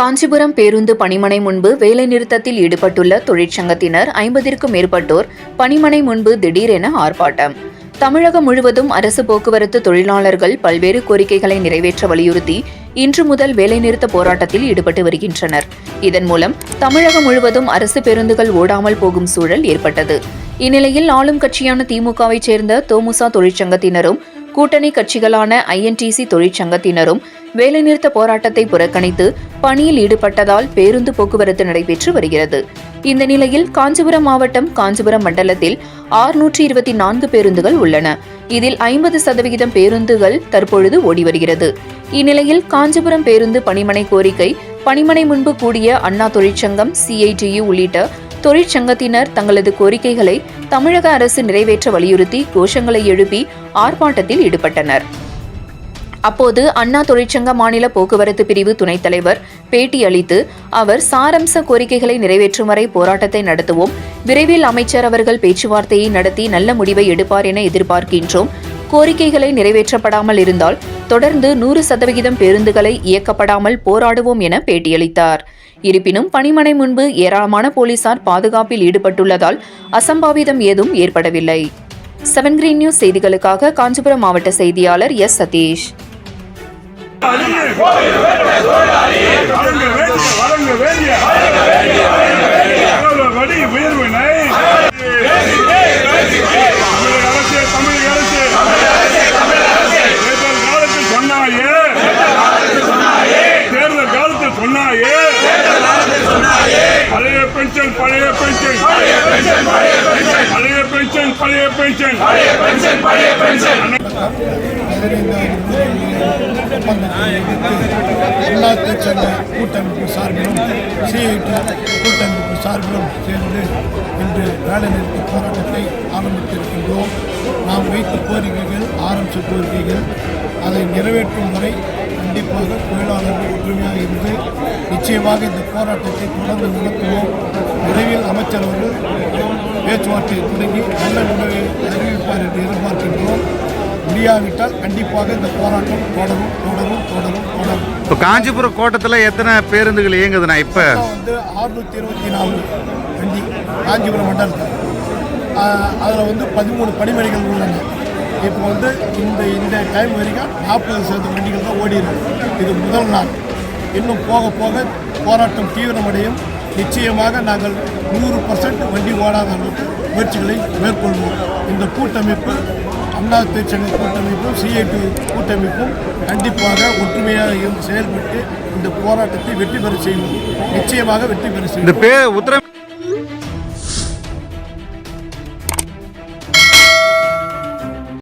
காஞ்சிபுரம் பேருந்து பணிமனை முன்பு வேலைநிறுத்தத்தில் ஈடுபட்டுள்ள தொழிற்சங்கத்தினர் 50க்கும் மேற்பட்டோர் பணிமனை முன்பு திடீரென ஆர்ப்பாட்டம். தமிழகம் முழுவதும் அரசு போக்குவரத்து தொழிலாளர்கள் பல்வேறு கோரிக்கைகளை நிறைவேற்ற வலியுறுத்தி இன்று முதல் வேலைநிறுத்த போராட்டத்தில் ஈடுபட்டு வருகின்றனர். இதன் மூலம் தமிழகம் முழுவதும் அரசு பேருந்துகள் ஓடாமல் போகும் சூழல் ஏற்பட்டது. இந்நிலையில் ஆளும் கட்சியான திமுகவைச் சேர்ந்த தோமுசா தொழிற்சங்கத்தினரும் கூட்டணி கட்சிகளான INTC தொழிற்சங்கத்தினரும் வேலைநிறுத்த போராட்டத்தை புறக்கணித்து பணியில் ஈடுபட்டதால் பேருந்து போக்குவரத்து நடைபெற்று வருகிறது. இந்த நிலையில் காஞ்சிபுரம் மாவட்டம் காஞ்சிபுரம் மண்டலத்தில் 624 பேருந்துகள் உள்ளன. இதில் 50% பேருந்துகள் தற்பொழுது ஓடி வருகிறது. இந்நிலையில் காஞ்சிபுரம் பேருந்து பணிமனை கோரிக்கை பணிமனை முன்பு கூடிய அண்ணா தொழிற்சங்கம், CITU உள்ளிட்ட தொழிற்சங்கத்தினர் தங்களது கோரிக்கைகளை தமிழக அரசு நிறைவேற்ற வலியுறுத்தி கோஷங்களை எழுப்பி ஆர்ப்பாட்டத்தில் ஈடுபட்டனர். அப்போது அண்ணா தொழிற்சங்க மாநில போக்குவரத்து பிரிவு துணைத் தலைவர் பேட்டி அளித்து, அவர் சாரம்ச கோரிக்கைகளை நிறைவேற்றும் வரை போராட்டத்தை நடத்துவோம். விரைவில் அமைச்சர் அவர்கள் பேச்சுவார்த்தையை நடத்தி நல்ல முடிவை எடுப்பார் என எதிர்பார்க்கின்றோம். கோரிக்கைகளை நிறைவேற்றப்படாமல் இருந்தால் தொடர்ந்து 100% பேருந்துகளை இயக்கப்படாமல் போராடுவோம் என பேட்டியளித்தார். இருப்பினும் பணிமனை முன்பு ஏராளமான போலீசார் பாதுகாப்பில் ஈடுபட்டுள்ளதால் அசம்பாவிதம் ஏதும் ஏற்படவில்லை. 7 Green News செய்திகளுக்காக காஞ்சிபுரம் மாவட்ட செய்தியாளர் S. சதீஷ். அண்ணா தொழிற்சங்க கூட்டமைப்பு சார்பிலும் CITU கூட்டமைப்பு சார்பிலும் சேர்ந்து இன்று வேலைநிறுத்த போராட்டத்தை ஆரம்பித்திருக்கின்றோம். நாம் வைத்த கோரிக்கைகள் ஆரம்பித்த கோரிக்கைகள் அதை நிறைவேற்றும் வரை கண்டிப்பாக தொழிலாளர்கள் ஒற்றுமையாக இருந்து நிச்சயமாக இந்த போராட்டத்தை தொடர்ந்து நடத்துவோம். விரைவில் அமைச்சர் அவர்கள் பேச்சுவார்த்தையை தொடங்கி நல்ல முடிவை அறிவிப்பார் என்று எதிர்பார்க்கின்றோம். முடியாவிட்டால் கண்டிப்பாக இந்த போராட்டம் தொடரும். இப்போ காஞ்சிபுரம் கோட்டத்தில் எத்தனை பேருந்துகள் இயங்குதுண்ணா? இப்போ 624 வண்டி காஞ்சிபுரம் மண்டலத்தில், அதில் 13 பணிமனைகள் உள்ளன. இப்போ இந்த டைம் வரைக்கும் 40% வண்டிகள் தான் ஓடிடுது. இது முதல் நாள். இன்னும் போக போக போராட்டம் தீவிரமடையும். நிச்சயமாக நாங்கள் 100% வண்டி ஓடாத முயற்சிகளை மேற்கொள்வோம். இந்த கூட்டமைப்பு அண்ணா தொழிற்சங்க கூட்டமைப்பும் CITU கூட்டமைப்பும் கண்டிப்பாக ஒற்றுமையாக இருந்து செயல்பட்டு இந்த போராட்டத்தை வெற்றி பெற செய்வோம். நிச்சயமாக வெற்றி பெற செய்வோம்.